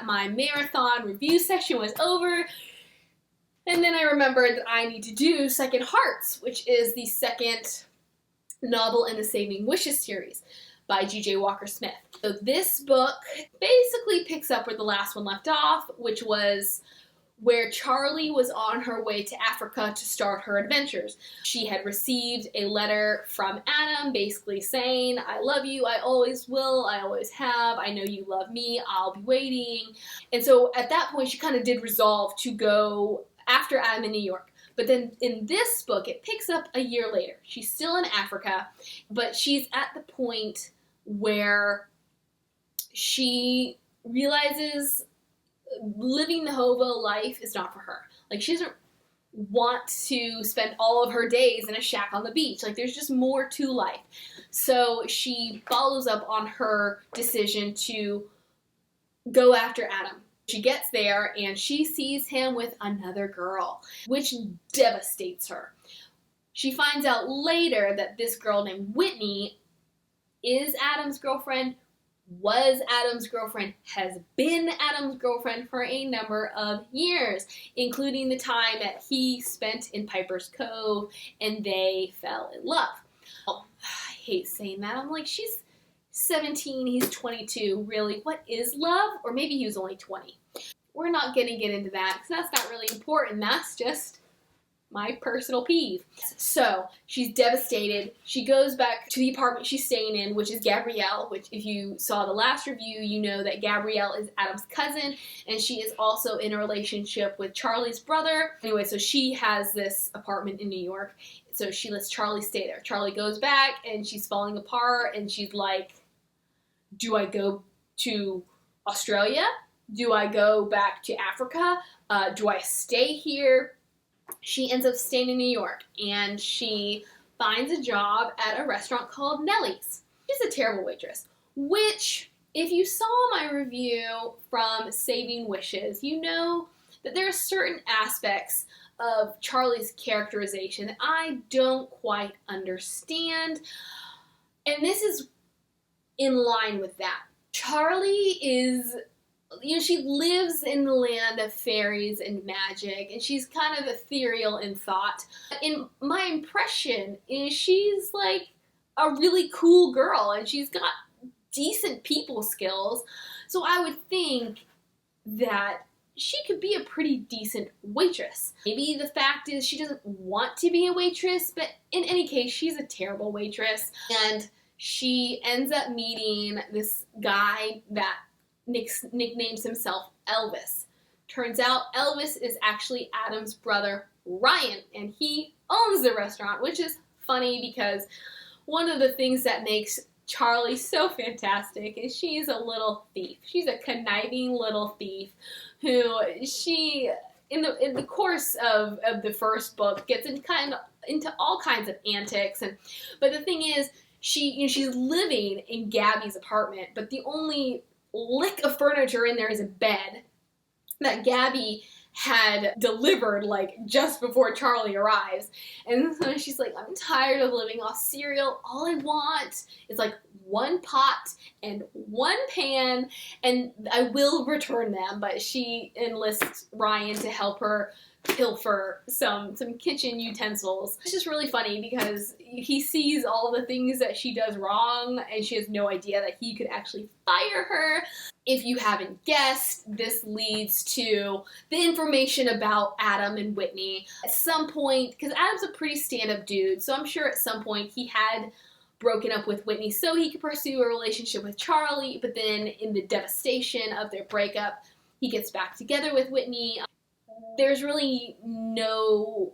my marathon review session was over, and then I remembered that I need to do Second Hearts, which is the second novel in the Saving Wishes series by G.J. Walker Smith. So this book basically picks up where the last one left off, which was where Charlie was on her way to Africa to start her adventures. She had received a letter from Adam basically saying, I love you, I always will, I always have, I know you love me, I'll be waiting. And so at that point she kind of did resolve to go after Adam in New York. But then in this book, it picks up a year later. She's still in Africa, but she's at the point where she realizes living the hobo life is not for her. Like, she doesn't want to spend all of her days in a shack on the beach. Like, there's just more to life. So she follows up on her decision to go after Adam. She gets there and she sees him with another girl, which devastates her. She finds out later that this girl named Whitney is Adam's girlfriend, was Adam's girlfriend, has been Adam's girlfriend for a number of years, including the time that he spent in Piper's Cove and they fell in love. Oh, I hate saying that. I'm like, she's 17, he's 22. Really, what is love? Or maybe he was only 20. We're not going to get into that because that's not really important. That's just my personal peeve. So she's devastated. She goes back to the apartment she's staying in, which is Gabrielle, which if you saw the last review, you know that Gabrielle is Adam's cousin, and she is also in a relationship with Charlie's brother. Anyway, so she has this apartment in New York, so she lets Charlie stay there. Charlie goes back, and she's falling apart, and she's like, do I go to Australia? Do I go back to Africa? Do I stay here? She ends up staying in New York, and she finds a job at a restaurant called Nellie's. She's a terrible waitress, which, if you saw my review from Saving Wishes, you know that there are certain aspects of Charlie's characterization that I don't quite understand, and this is in line with that. Charlie is, she lives in the land of fairies and magic, and she's kind of ethereal in thought. And my impression is she's like a really cool girl, and she's got decent people skills. So I would think that she could be a pretty decent waitress. Maybe the fact is she doesn't want to be a waitress, but in any case, she's a terrible waitress. And she ends up meeting this guy that nicknames himself Elvis. Turns out Elvis is actually Adam's brother Ryan, and he owns the restaurant, which is funny because one of the things that makes Charlie so fantastic is she's a little thief. She's a conniving little thief who she, in the course of the first book, gets into all kinds of antics. But the thing is, she's living in Gabby's apartment, but the only lick of furniture in there is a bed that Gabby had delivered like just before Charlie arrives. And so she's like, I'm tired of living off cereal. All I want is like one pot and one pan, and I will return them. But she enlists Ryan to help her pilfer some kitchen utensils. It's just really funny because he sees all the things that she does wrong, and she has no idea that he could actually fire her. If you haven't guessed, this leads to the information about Adam and Whitney. At some point, because Adam's a pretty stand-up dude, so I'm sure at some point he had broken up with Whitney so he could pursue a relationship with Charlie, but then in the devastation of their breakup, he gets back together with Whitney. There's really no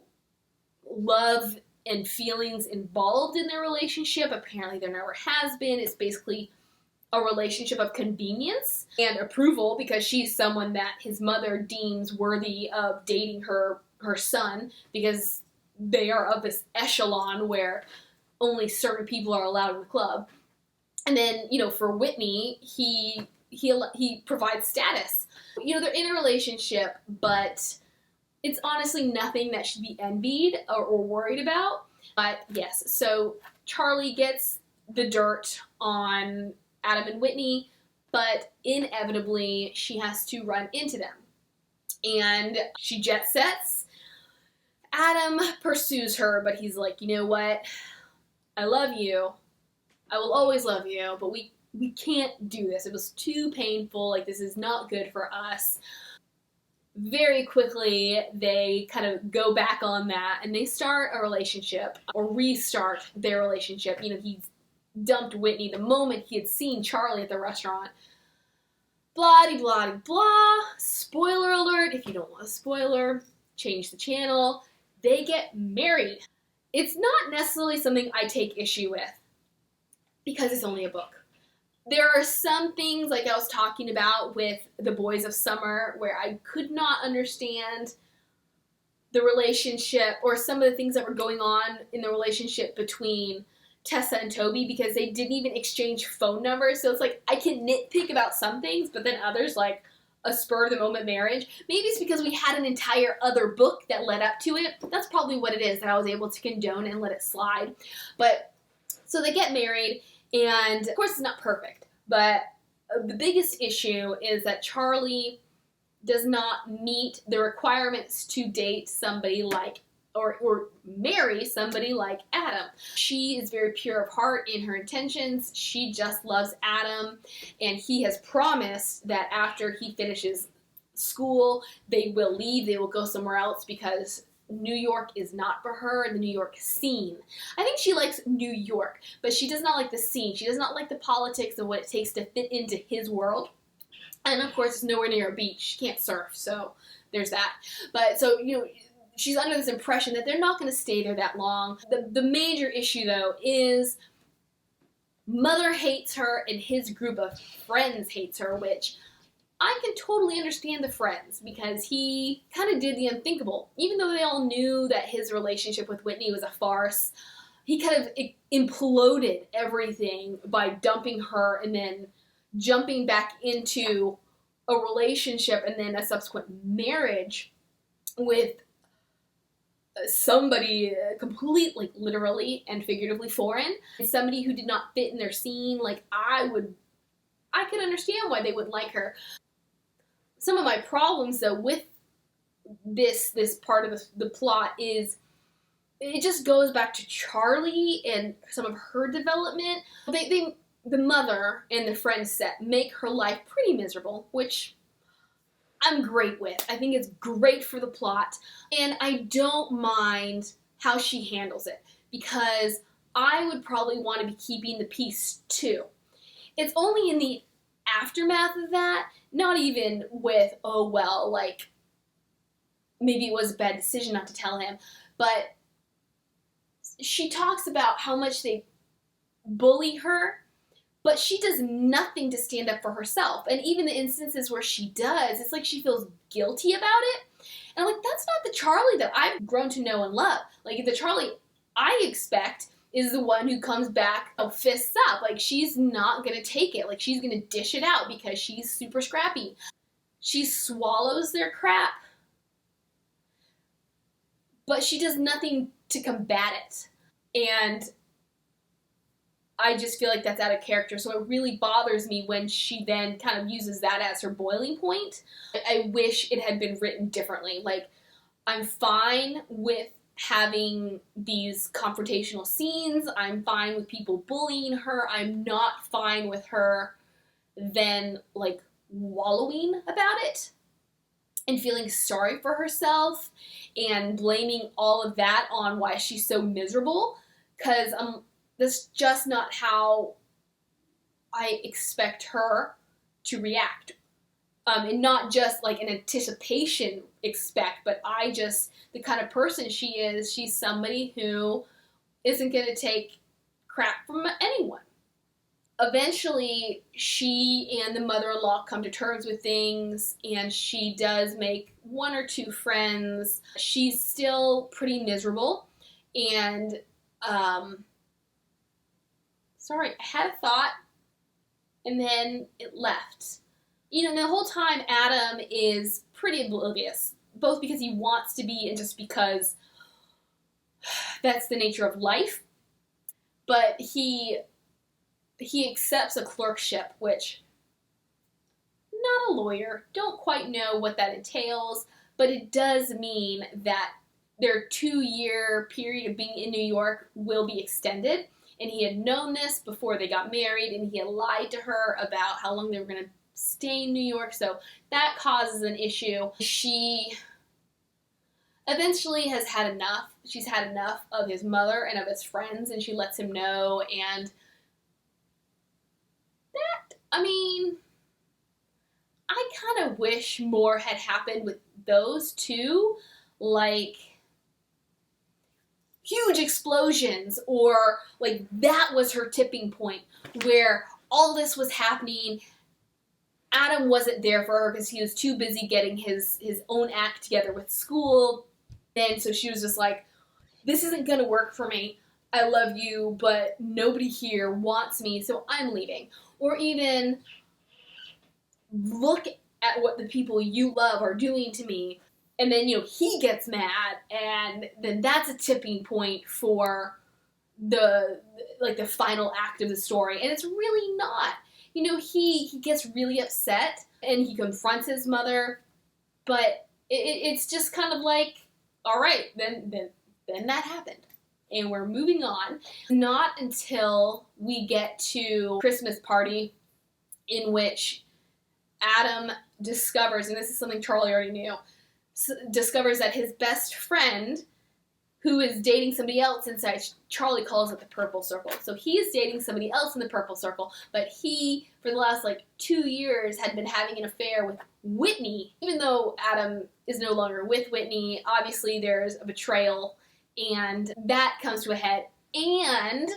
love and feelings involved in their relationship. Apparently there never has been. It's basically a relationship of convenience and approval because she's someone that his mother deems worthy of dating her son because they are of this echelon where only certain people are allowed in the club. And then, for Whitney, he provides status. They're in a relationship, but it's honestly nothing that should be envied or worried about. But yes, so Charlie gets the dirt on Adam and Whitney, but inevitably she has to run into them. And she jet sets. Adam pursues her, but he's like, you know what? I love you. I will always love you, but we can't do this. It was too painful. Like, this is not good for us. Very quickly, they kind of go back on that and they start a relationship, or restart their relationship. You know, he dumped Whitney the moment he had seen Charlie at the restaurant. Blah, blah, blah. Spoiler alert, if you don't want a spoiler, change the channel. They get married. It's not necessarily something I take issue with, because it's only a book. There are some things, like I was talking about with The Boys of Summer, where I could not understand the relationship, or some of the things that were going on in the relationship between Tessa and Toby, because they didn't even exchange phone numbers. So it's like, I can nitpick about some things, but then others, like a spur-of-the-moment marriage. Maybe it's because we had an entire other book that led up to it. That's probably what it is, that I was able to condone and let it slide. But, so they get married, and of course it's not perfect, but the biggest issue is that Charlie does not meet the requirements to date somebody like, or marry somebody like Adam. She is very pure of heart in her intentions. She just loves Adam, and he has promised that after he finishes school, they will leave, they will go somewhere else, because New York is not for her, the New York scene. I think she likes New York, but she does not like the scene. She does not like the politics of what it takes to fit into his world. And of course, it's nowhere near a beach. She can't surf, so there's that. But so, you know, she's under this impression that they're not going to stay there that long. The major issue, though, is Mother hates her and his group of friends hates her, which I can totally understand the friends, because he kind of did the unthinkable. Even though they all knew that his relationship with Whitney was a farce, he kind of imploded everything by dumping her and then jumping back into a relationship and then a subsequent marriage with somebody completely, literally and figuratively foreign, and somebody who did not fit in their scene. Like, I could understand why they wouldn't like her. Some of my problems, though, with this part of the plot is it just goes back to Charlie and some of her development. The mother and the friend set make her life pretty miserable, which I'm great with. I think it's great for the plot, and I don't mind how she handles it, because I would probably want to be keeping the peace too. It's only in the aftermath of that, not even with, oh well, like, maybe it was a bad decision not to tell him, but she talks about how much they bully her, but she does nothing to stand up for herself. And even the instances where she does, it's like she feels guilty about it. And I'm like, that's not the Charlie that I've grown to know and love. Like, the Charlie I expect is the one who comes back, fists up. Like, she's not going to take it. Like, she's going to dish it out because she's super scrappy. She swallows their crap, but she does nothing to combat it. And I just feel like that's out of character, so it really bothers me when she then kind of uses that as her boiling point. I wish it had been written differently. Like, I'm fine with having these confrontational scenes. I'm fine with people bullying her. I'm not fine with her then, like, wallowing about it and feeling sorry for herself and blaming all of that on why she's so miserable, because that's just not how I expect her to react. And not just like an anticipation expect, but the kind of person she is, she's somebody who isn't going to take crap from anyone. Eventually, she and the mother-in-law come to terms with things, and she does make one or two friends. She's still pretty miserable, and sorry, I had a thought, and then it left. You know, the whole time Adam is pretty oblivious, both because he wants to be and just because that's the nature of life. But he accepts a clerkship, which not a lawyer, don't quite know what that entails, but it does mean that their 2-year period of being in New York will be extended. And he had known this before they got married, and he had lied to her about how long they were going to stay in New York, so that causes an issue. She eventually has had enough. She's had enough of his mother and of his friends, and she lets him know, and that, I mean, I kind of wish more had happened with those two, like huge explosions, or like that was her tipping point where all this was happening. Adam wasn't there for her because he was too busy getting his own act together with school. And so she was just like, this isn't going to work for me. I love you, but nobody here wants me, so I'm leaving. Or even, look at what the people you love are doing to me. And then, he gets mad, and then that's a tipping point for the final act of the story. And it's really not. He gets really upset, and he confronts his mother, but it's just kind of like, all right, then that happened, and we're moving on. Not until we get to Christmas party, in which Adam discovers, and this is something Charlie already knew, discovers that his best friend, who is dating somebody else inside, Charlie calls it the purple circle. So he is dating somebody else in the purple circle, but he, for the last 2 years, had been having an affair with Whitney. Even though Adam is no longer with Whitney, obviously there's a betrayal, and that comes to a head. And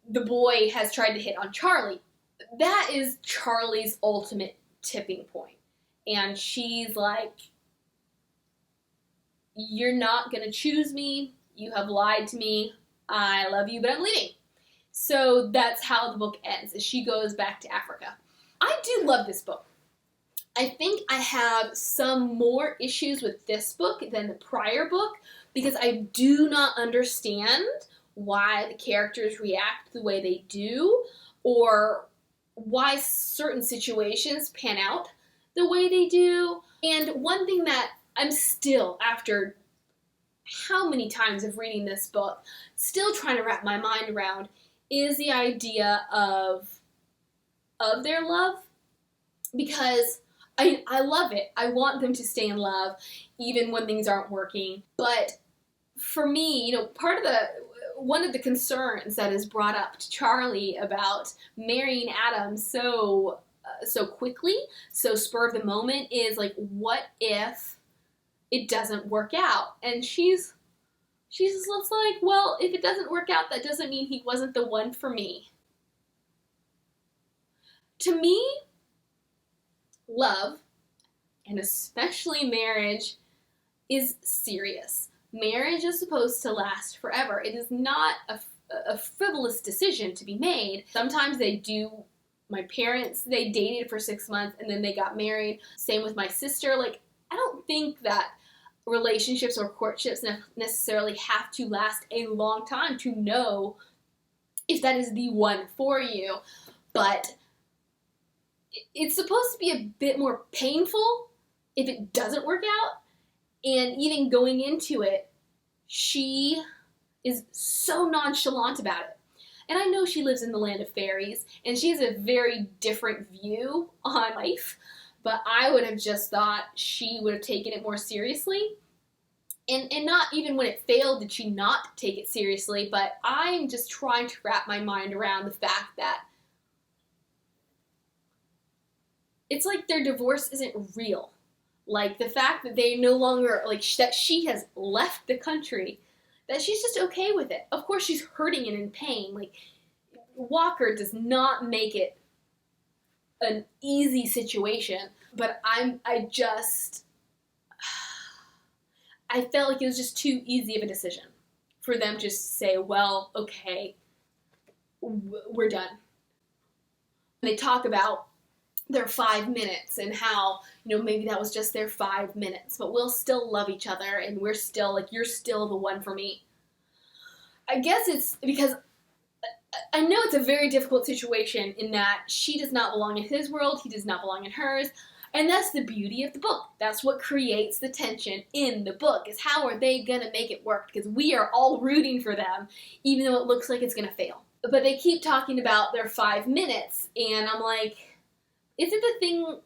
the boy has tried to hit on Charlie. That is Charlie's ultimate tipping point. And she's like, you're not going to choose me. You have lied to me. I love you, but I'm leaving. So that's how the book ends, as she goes back to Africa. I do love this book. I think I have some more issues with this book than the prior book, because I do not understand why the characters react the way they do, or why certain situations pan out the way they do. And one thing that I'm still, after how many times of reading this book, still trying to wrap my mind around is the idea of their love. Because I love it. I want them to stay in love even when things aren't working. But for me, one of the concerns that is brought up to Charlie about marrying Adam so quickly, so spur of the moment, is what if it doesn't work out? And she's just like, well, if it doesn't work out, that doesn't mean he wasn't the one for me. To me, love, and especially marriage, is serious. Marriage is supposed to last forever. It is not a frivolous decision to be made. Sometimes they do. My parents, they dated for 6 months and then they got married. Same with my sister. I don't think that relationships or courtships necessarily have to last a long time to know if that is the one for you. But it's supposed to be a bit more painful if it doesn't work out. And even going into it, she is so nonchalant about it. And I know she lives in the land of fairies, and she has a very different view on life, but I would have just thought she would have taken it more seriously. And not even when it failed did she not take it seriously, but I'm just trying to wrap my mind around the fact that it's like their divorce isn't real. The fact that they no longer, that she has left the country, that she's just okay with it. Of course, she's hurting and in pain. Walker does not make it an easy situation, but I felt like it was just too easy of a decision for them to just say, well, okay, we're done. And they talk about their 5 minutes and how, maybe that was just their 5 minutes, but we'll still love each other, and we're still, you're still the one for me. I guess it's because I know it's a very difficult situation in that she does not belong in his world, he does not belong in hers, and that's the beauty of the book. That's what creates the tension in the book, is how are they gonna make it work, because we are all rooting for them, even though it looks like it's gonna fail. But they keep talking about their 5 minutes, and I'm like, is it the thing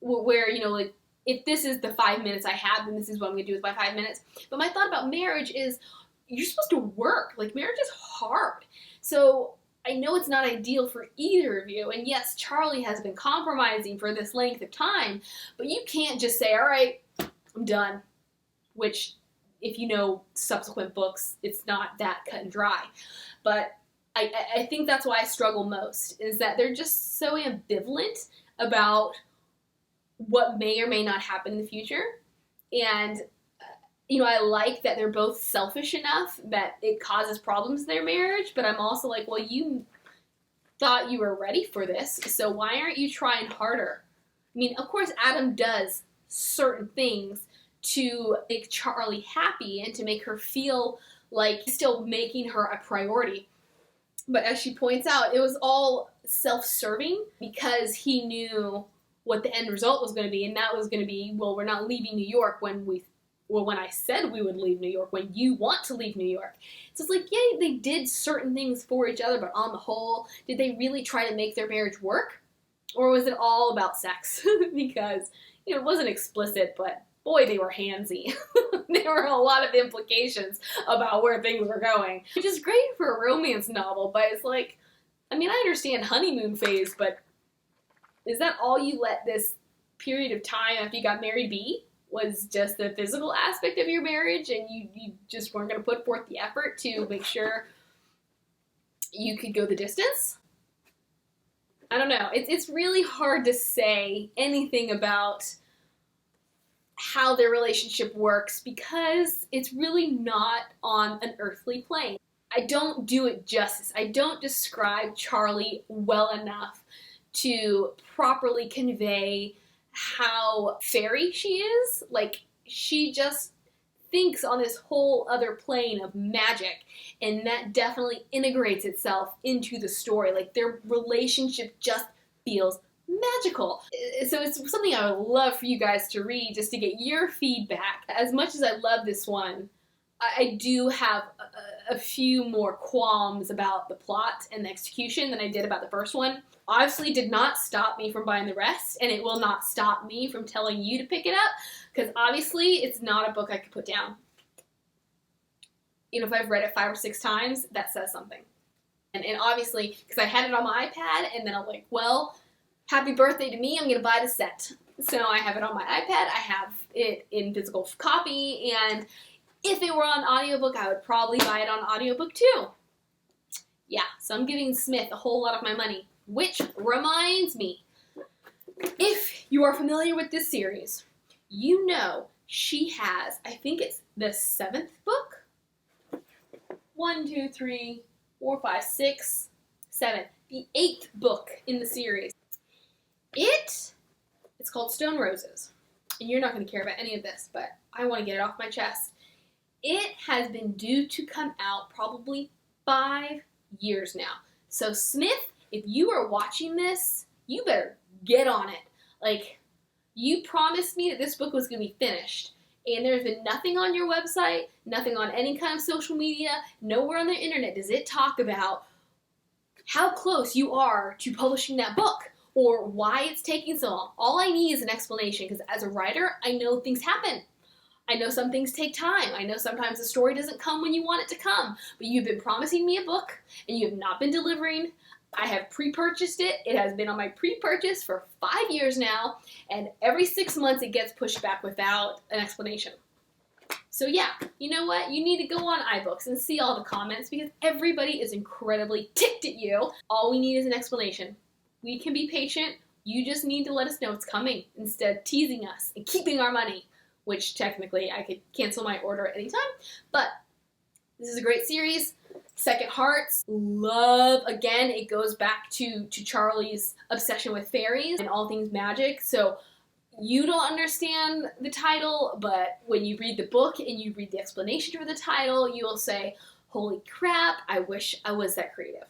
where, you know, like, if this is the 5 minutes I have, then this is what I'm gonna do with my 5 minutes? But my thought about marriage is, you're supposed to work. Like, marriage is hard. So I know it's not ideal for either of you, and yes, Charlie has been compromising for this length of time, but you can't just say, all right, I'm done, which, if you know subsequent books, it's not that cut and dry. But I think that's why I struggle most, is that they're just so ambivalent about what may or may not happen in the future. And, you know, I like that they're both selfish enough that it causes problems in their marriage, but I'm also like, well, you thought you were ready for this, so why aren't you trying harder? I mean, of course, Adam does certain things to make Charlie happy and to make her feel like he's still making her a priority. But as she points out, it was all self-serving because he knew what the end result was going to be, and that was going to be, well, we're not leaving New York when I said we would leave New York, when you want to leave New York. So it's like, yeah, they did certain things for each other, but on the whole, did they really try to make their marriage work? Or was it all about sex? Because, you know, it wasn't explicit, but boy, they were handsy. There were a lot of implications about where things were going, which is great for a romance novel, but it's like, I mean, I understand honeymoon phase, but is that all you let this period of time after you got married be? Was just the physical aspect of your marriage, and you just weren't going to put forth the effort to make sure you could go the distance? I don't know. It's really hard to say anything about how their relationship works because it's really not on an earthly plane. I don't do it justice. I don't describe Charlie well enough to properly convey how fairy she is. Like, she just thinks on this whole other plane of magic, and that definitely integrates itself into the story. Like, their relationship just feels magical. So it's something I would love for you guys to read, just to get your feedback. As much as I love this one, I do have a few more qualms about the plot and the execution than I did about the first one. Obviously did not stop me from buying the rest, and it will not stop me from telling you to pick it up, because obviously it's not a book I could put down. You know, if I've read it 5 or 6 times, that says something. And obviously, because I had it on my iPad, and then I'm like, well, happy birthday to me, I'm going to buy the set. So I have it on my iPad, I have it in physical copy, and if it were on audiobook, I would probably buy it on audiobook too. Yeah, so I'm giving Smith a whole lot of my money. Which reminds me, if you are familiar with this series, you know she has, I think it's the 7th book? 1, 2, 3, 4, 5, 6, 7. The 8th book in the series. It's called Stone Roses. And you're not going to care about any of this, but I want to get it off my chest. It has been due to come out probably 5 years now. So Smith, if you are watching this, you better get on it. Like, you promised me that this book was going to be finished, and there's been nothing on your website, nothing on any kind of social media, nowhere on the internet does it talk about how close you are to publishing that book or why it's taking so long. All I need is an explanation, because as a writer, I know things happen. I know some things take time. I know sometimes the story doesn't come when you want it to come, but you've been promising me a book, and you have not been delivering. I have pre-purchased it. It has been on my pre-purchase for 5 years now, and every 6 months it gets pushed back without an explanation. So yeah, you know what? You need to go on iBooks and see all the comments, because everybody is incredibly ticked at you. All we need is an explanation. We can be patient. You just need to let us know it's coming instead of teasing us and keeping our money, which technically I could cancel my order at any time, but this is a great series. Second Hearts, love, again, it goes back to Charlie's obsession with fairies and all things magic. So you don't understand the title, but when you read the book and you read the explanation for the title, you will say, holy crap, I wish I was that creative.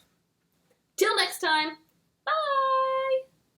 Till next time.